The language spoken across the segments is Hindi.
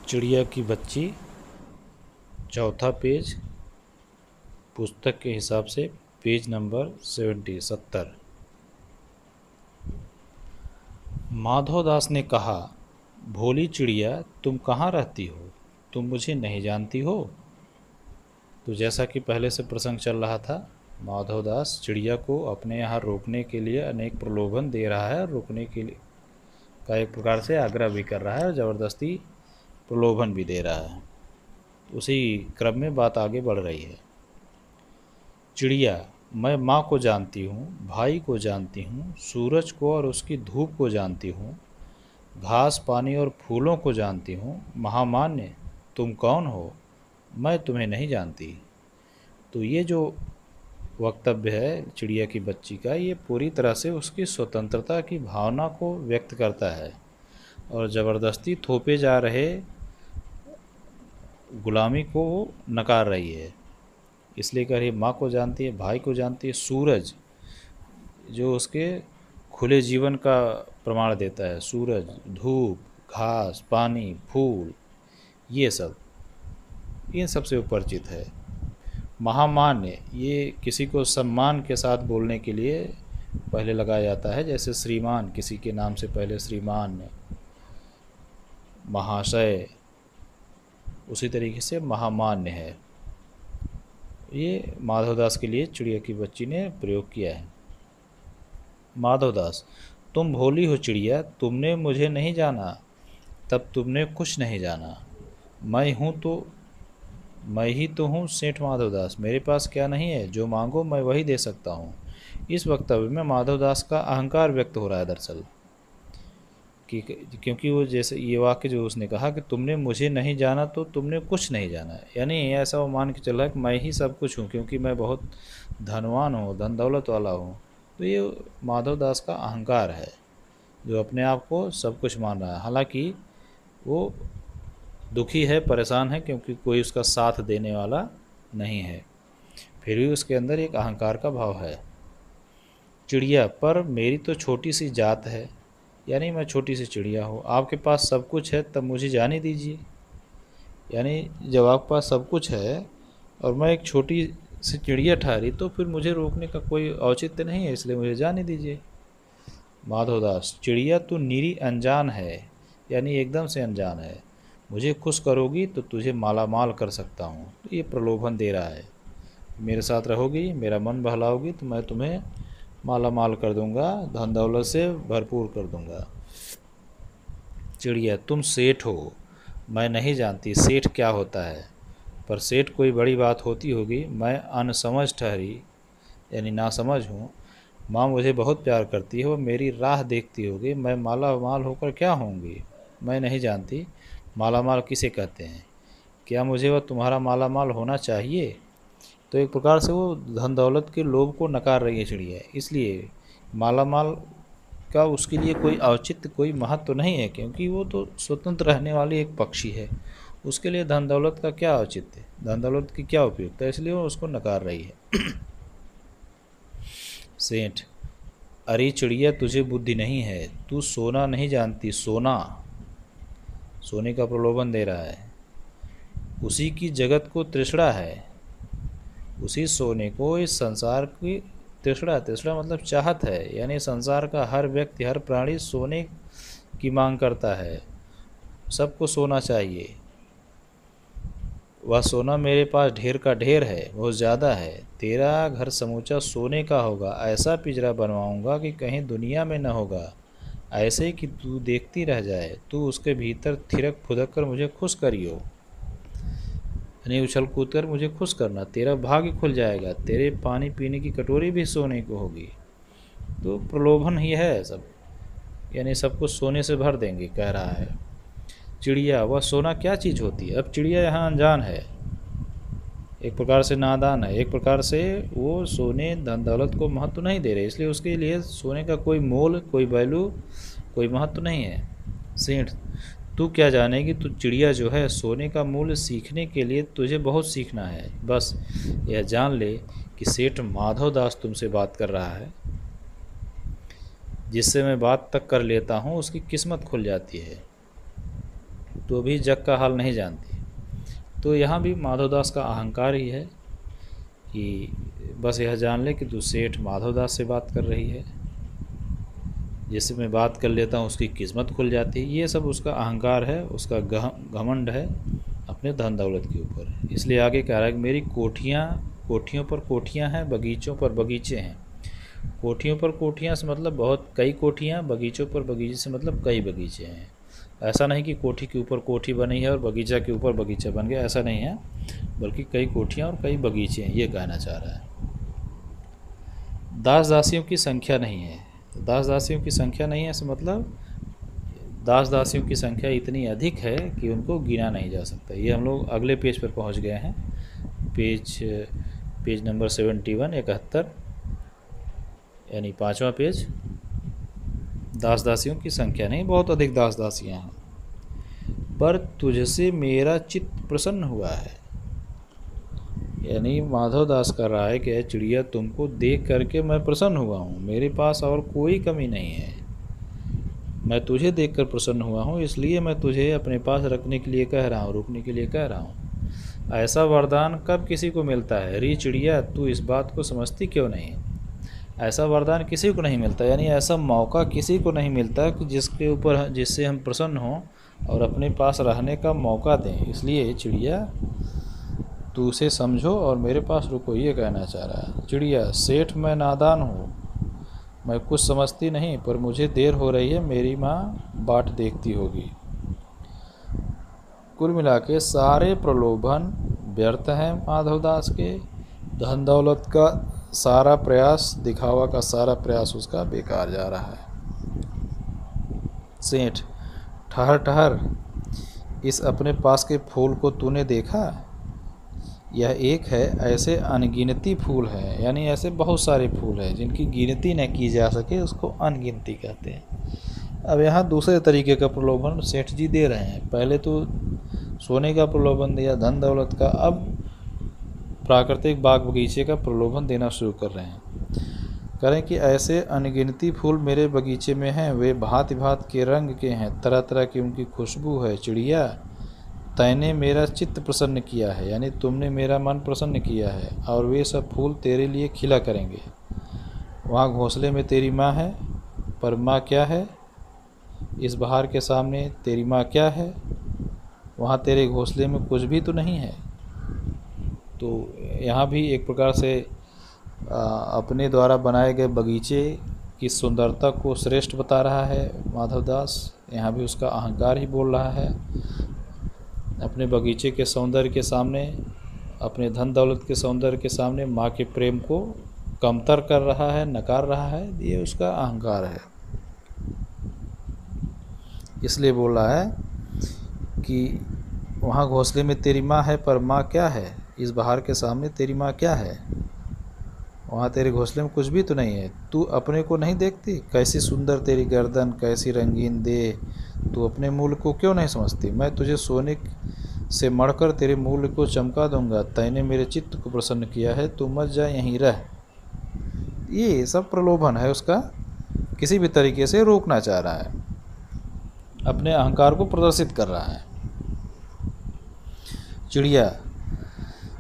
चिड़िया की बच्ची, चौथा पेज, पुस्तक के हिसाब से पेज नंबर 70। माधवदास ने कहा, भोली चिड़िया, तुम कहाँ रहती हो? तुम मुझे नहीं जानती हो? तो जैसा कि पहले से प्रसंग चल रहा था, माधवदास चिड़िया को अपने यहाँ रोकने के लिए अनेक प्रलोभन दे रहा है, रोकने के लिए का एक प्रकार से आग्रह भी कर रहा है और ज़बरदस्ती प्रलोभन भी दे रहा है। उसी क्रम में बात आगे बढ़ रही है। चिड़िया, मैं माँ को जानती हूँ, भाई को जानती हूँ, सूरज को और उसकी धूप को जानती हूँ, घास पानी और फूलों को जानती हूँ। महामान्य, तुम कौन हो? मैं तुम्हें नहीं जानती। तो ये जो वक्तव्य है चिड़िया की बच्ची का, ये पूरी तरह से उसकी स्वतंत्रता की भावना को व्यक्त करता है और ज़बरदस्ती थोपे जा रहे गुलामी को नकार रही है। इसलिए कह रही है, माँ को जानती है, भाई को जानती है, सूरज जो उसके खुले जीवन का प्रमाण देता है, सूरज, धूप, घास, पानी, फूल, ये सब, इन सब से वो परिचित है। महामान्य, ये किसी को सम्मान के साथ बोलने के लिए पहले लगाया जाता है, जैसे श्रीमान, किसी के नाम से पहले श्रीमान, महाशय, उसी तरीके से महामान्य है। ये माधवदास के लिए चिड़िया की बच्ची ने प्रयोग किया है। माधवदास, तुम भोली हो चिड़िया, तुमने मुझे नहीं जाना, तब तुमने कुछ नहीं जाना। मैं ही तो हूँ सेठ माधवदास, मेरे पास क्या नहीं है, जो मांगो मैं वही दे सकता हूँ। इस वक्तव्य में माधवदास का अहंकार व्यक्त हो रहा है दरअसल, कि क्योंकि वो जैसे ये वाक्य जो उसने कहा कि तुमने मुझे नहीं जाना तो तुमने कुछ नहीं जाना, यानी ऐसा वो मान के चल रहा है कि मैं ही सब कुछ हूँ, क्योंकि मैं बहुत धनवान हूँ, धन दौलत वाला हूँ। तो ये माधवदास का अहंकार है, जो अपने आप को सब कुछ मान रहा है। हालांकि वो दुखी है, परेशान है, क्योंकि कोई उसका साथ देने वाला नहीं है, फिर भी उसके अंदर एक अहंकार का भाव है। चिड़िया, पर मेरी तो छोटी सी जात है, यानी मैं छोटी सी चिड़िया हूँ, आपके पास सब कुछ है, तब मुझे जाने दीजिए। यानी जब आपके पास सब कुछ है और मैं एक छोटी सी चिड़िया ठहरी, तो फिर मुझे रोकने का कोई औचित्य नहीं है, इसलिए मुझे जाने दीजिए। माधवदास, चिड़िया तू निरी अनजान है, यानी एकदम से अनजान है। मुझे खुश करोगी तो तुझे माला माल कर सकता हूँ। तो ये प्रलोभन दे रहा है, मेरे साथ रहोगी, मेरा मन बहलाओगी तो मैं तुम्हें माला माल कर दूंगा, धन दौलत से भरपूर कर दूंगा। चिड़िया, तुम सेठ हो, मैं नहीं जानती सेठ क्या होता है, पर सेठ कोई बड़ी बात होती होगी, मैं अनसमझ ठहरी, यानी नासमझ हूँ। माँ मुझे बहुत प्यार करती है, वो मेरी राह देखती होगी, मैं माला माल होकर क्या होंगी? मैं नहीं जानती माला माल किसे कहते हैं, क्या मुझे वह तुम्हारा माला माल होना चाहिए? तो एक प्रकार से वो धन दौलत के लोभ को नकार रही है चिड़िया, इसलिए माला माल का उसके लिए कोई औचित्य, कोई महत्व तो नहीं है, क्योंकि वो तो स्वतंत्र रहने वाली एक पक्षी है। उसके लिए धन दौलत का क्या औचित्य, धन दौलत की क्या उपयोगिता, इसलिए वो उसको नकार रही है। सेठ, अरे चिड़िया, तुझे बुद्धि नहीं है, तू सोना नहीं जानती, सोना, सोने का प्रलोभन दे रहा है। उसी की जगत को तृष्णा है, उसी सोने को इस संसार की तृष्णा, तृष्णा मतलब चाहत है, यानी संसार का हर व्यक्ति, हर प्राणी सोने की मांग करता है, सबको सोना चाहिए। वह सोना मेरे पास ढेर का ढेर है, बहुत ज़्यादा है, तेरा घर समूचा सोने का होगा, ऐसा पिंजरा बनवाऊंगा कि कहीं दुनिया में न होगा, ऐसे कि तू देखती रह जाए, तू उसके भीतर थिरक फुदक कर मुझे खुश करियो, यानी उछल कूद कर मुझे खुश करना, तेरा भाग्य खुल जाएगा, तेरे पानी पीने की कटोरी भी सोने को होगी। तो प्रलोभन ही है सब, यानी सबको सोने से भर देंगे, कह रहा है। चिड़िया, वह सोना क्या चीज़ होती है? अब चिड़िया यहाँ अनजान है, एक प्रकार से नादान है, एक प्रकार से वो सोने धन दौलत को महत्व नहीं दे रहे, इसलिए उसके लिए सोने का कोई मोल, कोई वैल्यू, कोई महत्व नहीं है। सेठ, तू क्या जानेगी, तू चिड़िया जो है, सोने का मूल्य सीखने के लिए तुझे बहुत सीखना है। बस यह जान ले कि सेठ माधवदास तुमसे बात कर रहा है, जिससे मैं बात तक कर लेता हूँ उसकी किस्मत खुल जाती है। तो भी जग का हाल नहीं जानती। तो यहाँ भी माधवदास का अहंकार ही है कि बस यह जान ले कि तू सेठ माधवदास से बात कर रही है, जिससे मैं बात कर लेता हूँ उसकी किस्मत खुल जाती है। ये सब उसका अहंकार है, उसका घमंड है अपने धन दौलत के ऊपर। इसलिए आगे कह रहा है कि मेरी कोठियों पर कोठियाँ हैं, बगीचों पर बगीचे हैं। कोठियों पर कोठियाँ से मतलब बहुत कई कोठियाँ, बगीचों पर बगीचे से मतलब कई बगीचे हैं। ऐसा नहीं कि कोठी के ऊपर कोठी बनी है और बगीचा के ऊपर बगीचा बन गया, ऐसा नहीं है, बल्कि कई कोठियाँ और कई बगीचे हैं, ये कहना चाह रहा है। दास दासियों की संख्या नहीं है। तो दास दासियों की संख्या नहीं है इसका मतलब दास दासियों की संख्या इतनी अधिक है कि उनको गिना नहीं जा सकता। ये हम लोग अगले पेज पर पहुंच गए हैं, पेज नंबर 71 यानी 5वां पेज। दास दासियों की संख्या नहीं, बहुत अधिक दास दासियाँ हैं। पर तुझसे मेरा चित्त प्रसन्न हुआ है, यानी माधवदास कर रहा है कि चिड़िया तुमको देख करके मैं प्रसन्न हुआ हूँ, मेरे पास और कोई कमी नहीं है, मैं तुझे देखकर प्रसन्न हुआ हूँ, इसलिए मैं तुझे अपने पास रखने के लिए कह रहा हूँ, रुकने के लिए कह रहा हूँ। ऐसा वरदान कब किसी को मिलता है? री चिड़िया तू इस बात को समझती क्यों नहीं? ऐसा वरदान किसी को नहीं मिलता, यानी ऐसा मौका किसी को नहीं मिलता कि जिससे हम प्रसन्न हों और अपने पास रहने का मौका दें। इसलिए चिड़िया तू उसे समझो और मेरे पास रुको, ये कहना चाह रहा है। चिड़िया सेठ मैं नादान हूँ, मैं कुछ समझती नहीं, पर मुझे देर हो रही है, मेरी माँ बाट देखती होगी। कुल मिला के सारे प्रलोभन व्यर्थ हैं माधवदास के। धन दौलत का सारा प्रयास, दिखावा का सारा प्रयास उसका बेकार जा रहा है। सेठ ठहर ठहर, इस अपने पास के फूल को तूने देखा? यह एक है, ऐसे अनगिनती फूल हैं, यानी ऐसे बहुत सारे फूल हैं जिनकी गिनती न की जा सके, उसको अनगिनती कहते हैं। अब यहाँ दूसरे तरीके का प्रलोभन सेठ जी दे रहे हैं। पहले तो सोने का प्रलोभन दिया, धन दौलत का, अब प्राकृतिक बाग बगीचे का प्रलोभन देना शुरू कर रहे हैं। करें कि ऐसे अनगिनती फूल मेरे बगीचे में हैं, वे भांति भांति के रंग के हैं, तरह तरह की उनकी खुशबू है। चिड़िया तैने मेरा चित्त प्रसन्न किया है, यानी तुमने मेरा मन प्रसन्न किया है, और वे सब फूल तेरे लिए खिला करेंगे। वहाँ घोंसले में तेरी माँ है, पर माँ क्या है? इस बहार के सामने तेरी माँ क्या है? वहाँ तेरे घोंसले में कुछ भी तो नहीं है। तो यहाँ भी एक प्रकार से अपने द्वारा बनाए गए बगीचे की सुंदरता को श्रेष्ठ बता रहा है माधवदास। यहाँ भी उसका अहंकार ही बोल रहा है। अपने बगीचे के सौंदर्य के सामने, अपने धन दौलत के सौंदर्य के सामने माँ के प्रेम को कमतर कर रहा है, नकार रहा है। ये उसका अहंकार है। इसलिए बोल रहा है कि वहाँ घोंसले में तेरी माँ है, पर माँ क्या है? इस बहार के सामने तेरी माँ क्या है? वहाँ तेरे घोंसले में कुछ भी तो नहीं है। तू अपने को नहीं देखती? कैसी सुंदर तेरी गर्दन, कैसी रंगीन देह, तू अपने मूल को क्यों नहीं समझती? मैं तुझे सोने से मढ़कर तेरे मूल को चमका दूंगा। तैने मेरे चित्त को प्रसन्न किया है, तू मत जा, यहीं रह। ये सब प्रलोभन है उसका, किसी भी तरीके से रोकना चाह रहा है, अपने अहंकार को प्रदर्शित कर रहा है। चिड़िया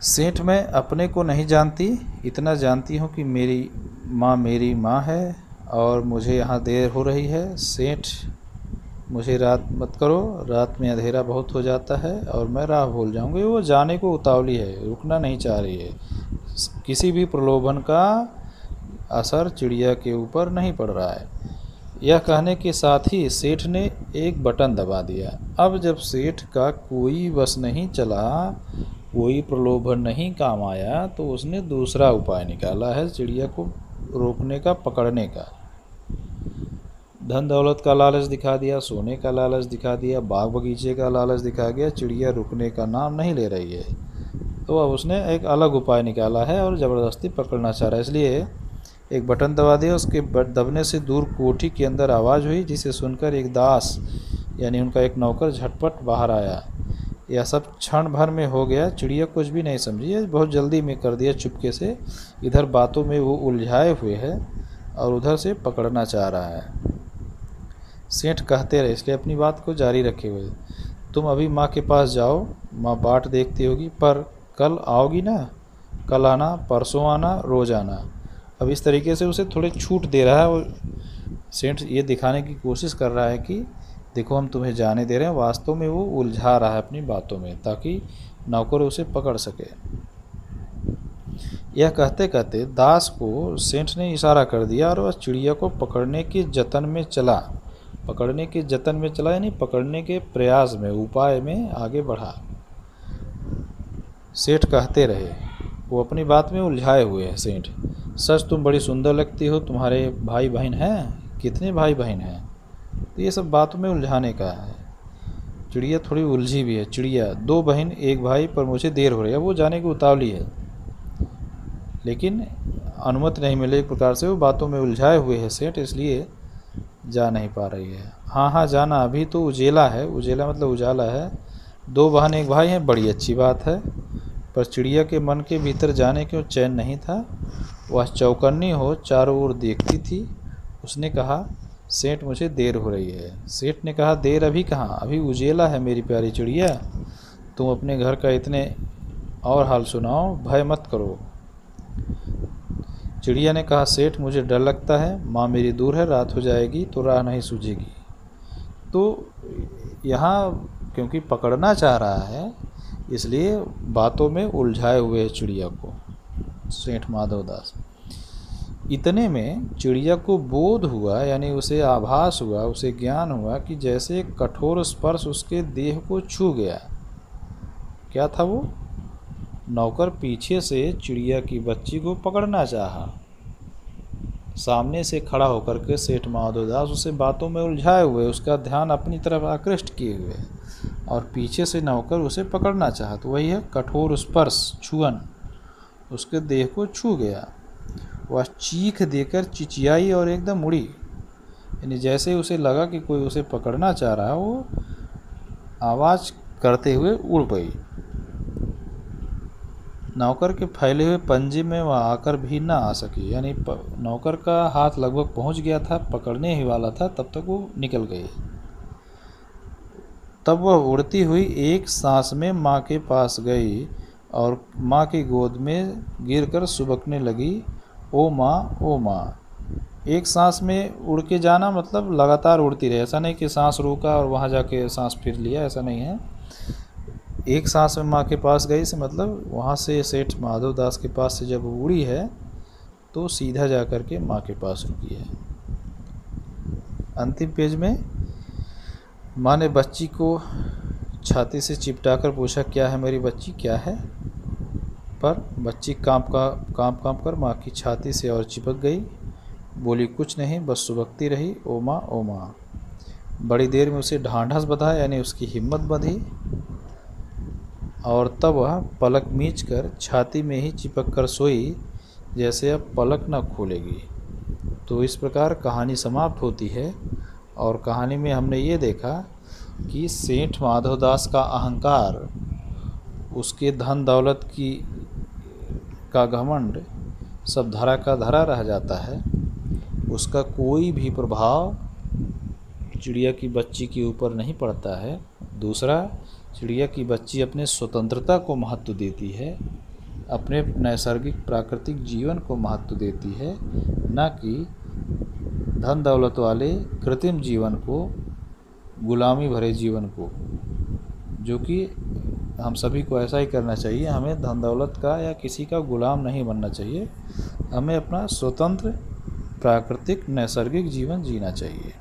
सेठ मैं अपने को नहीं जानती, इतना जानती हूँ कि मेरी माँ है और मुझे यहाँ देर हो रही है। सेठ मुझे रात मत करो, रात में अंधेरा बहुत हो जाता है और मैं राह भूल जाऊँगी। वो जाने को उतावली है, रुकना नहीं चाह रही है। किसी भी प्रलोभन का असर चिड़िया के ऊपर नहीं पड़ रहा है। यह कहने के साथ ही सेठ ने एक बटन दबा दिया। अब जब सेठ का कोई बस नहीं चला, कोई प्रलोभन नहीं काम आया, तो उसने दूसरा उपाय निकाला है चिड़िया को रोकने का, पकड़ने का। धन दौलत का लालच दिखा दिया, सोने का लालच दिखा दिया, बाग बगीचे का लालच दिखा गया, चिड़िया रुकने का नाम नहीं ले रही है। तो अब उसने एक अलग उपाय निकाला है और ज़बरदस्ती पकड़ना चाह रहा है। इसलिए एक बटन दबा दिया। उसके दबने से दूर कोठी के अंदर आवाज़ हुई, जिसे सुनकर एक दास यानी उनका एक नौकर झटपट बाहर आया। यह सब क्षण भर में हो गया। चिड़िया कुछ भी नहीं समझी, बहुत जल्दी में कर दिया चुपके से। इधर बातों में वो उलझाए हुए है और उधर से पकड़ना चाह रहा है। सेठ कहते रहे, इसलिए अपनी बात को जारी रखे हुए। तुम अभी माँ के पास जाओ, माँ बाट देखती होगी, पर कल आओगी ना, कल आना, परसों आना, रोज़ आना। अब इस तरीके से उसे थोड़े छूट दे रहा है और सेंट ये दिखाने की कोशिश कर रहा है कि देखो हम तुम्हें जाने दे रहे हैं, वास्तव में वो उलझा रहा है अपनी बातों में ताकि नौकर उसे पकड़ सके। यह कहते कहते दास को सेंट ने इशारा कर दिया और वह चिड़िया को पकड़ने के जतन में चला। पकड़ने के जतन में चला यानी पकड़ने के प्रयास में, उपाय में आगे बढ़ा। सेठ कहते रहे, वो अपनी बात में उलझाए हुए हैं सेठ। सच तुम बड़ी सुंदर लगती हो, तुम्हारे भाई बहन हैं? कितने भाई बहन हैं? तो ये सब बातों में उलझाने का है। चिड़िया थोड़ी उलझी भी है। चिड़िया, 2 बहन 1 भाई, पर मुझे देर हो रही है। वो जाने की उतावली है लेकिन अनुमति नहीं मिले, एक प्रकार से वो बातों में उलझाए हुए है सेठ, इसलिए जा नहीं पा रही है। हाँ हाँ जाना, अभी तो उजेला है। उजेला मतलब उजाला है। 2 बहन 1 भाई हैं, बड़ी अच्छी बात है। पर चिड़िया के मन के भीतर जाने क्यों चैन नहीं था। वह चौकन्नी हो चारों ओर देखती थी। उसने कहा, सेठ मुझे देर हो रही है। सेठ ने कहा, देर अभी कहाँ, अभी उजेला है मेरी प्यारी चिड़िया। तुम अपने घर का इतने और हाल सुनाओ, भय मत करो। चिड़िया ने कहा, सेठ मुझे डर लगता है, माँ मेरी दूर है, रात हो जाएगी तो राह नहीं सूझेगी। तो यहाँ क्योंकि पकड़ना चाह रहा है इसलिए बातों में उलझाए हुए है चिड़िया को सेठ माधवदास। इतने में चिड़िया को बोध हुआ, यानी उसे आभास हुआ, उसे ज्ञान हुआ कि जैसे एक कठोर स्पर्श उसके देह को छू गया। क्या था वो? नौकर पीछे से चिड़िया की बच्ची को पकड़ना चाहा। सामने से खड़ा होकर के सेठ माधवदास उसे बातों में उलझाए हुए, उसका ध्यान अपनी तरफ आकृष्ट किए हुए, और पीछे से नौकर उसे पकड़ना चाहा। तो वही है कठोर स्पर्श, छुअन, उसके देह को छू गया। वह चीख देकर चिचियाई और एकदम उड़ी, यानी जैसे उसे लगा कि कोई उसे पकड़ना चाह रहा है, वो आवाज़ करते हुए उड़ गई। नौकर के फैले हुए पंजे में वह आकर भी ना आ सकी, यानी नौकर का हाथ लगभग पहुंच गया था, पकड़ने ही वाला था, तब तक वो निकल गई। तब वह उड़ती हुई एक सांस में माँ के पास गई और माँ की गोद में गिरकर सुबकने लगी, ओ माँ, ओ माँ। एक सांस में उड़ के जाना मतलब लगातार उड़ती रहे, ऐसा नहीं कि सांस रोका और वहाँ जाके सांस फिर लिया, ऐसा नहीं है। एक सांस में माँ के पास गई से मतलब वहाँ से सेठ माधवदास के पास से जब उड़ी है तो सीधा जा कर के माँ के पास रुकी है। अंतिम पेज में माँ ने बच्ची को छाती से चिपटा कर पूछा, क्या है मेरी बच्ची, क्या है? पर बच्ची कांप कर माँ की छाती से और चिपक गई। बोली कुछ नहीं, बस सुबकती रही, ओ माँ, ओ माँ। बड़ी देर में उसे ढांढस बंधा, यानी उसकी हिम्मत बंधी, और तब वह पलक मीच कर छाती में ही चिपक कर सोई, जैसे अब पलक न खोलेगी। तो इस प्रकार कहानी समाप्त होती है। और कहानी में हमने ये देखा कि सेठ माधवदास का अहंकार, उसके धन दौलत का घमंड सब धरा का धरा रह जाता है। उसका कोई भी प्रभाव चिड़िया की बच्ची के ऊपर नहीं पड़ता है। दूसरा, चिड़िया की बच्ची अपने स्वतंत्रता को महत्व देती है, अपने नैसर्गिक प्राकृतिक जीवन को महत्व देती है, न कि धन दौलत वाले कृत्रिम जीवन को, गुलामी भरे जीवन को, जो कि हम सभी को ऐसा ही करना चाहिए। हमें धन दौलत का या किसी का गुलाम नहीं बनना चाहिए। हमें अपना स्वतंत्र प्राकृतिक नैसर्गिक जीवन जीना चाहिए।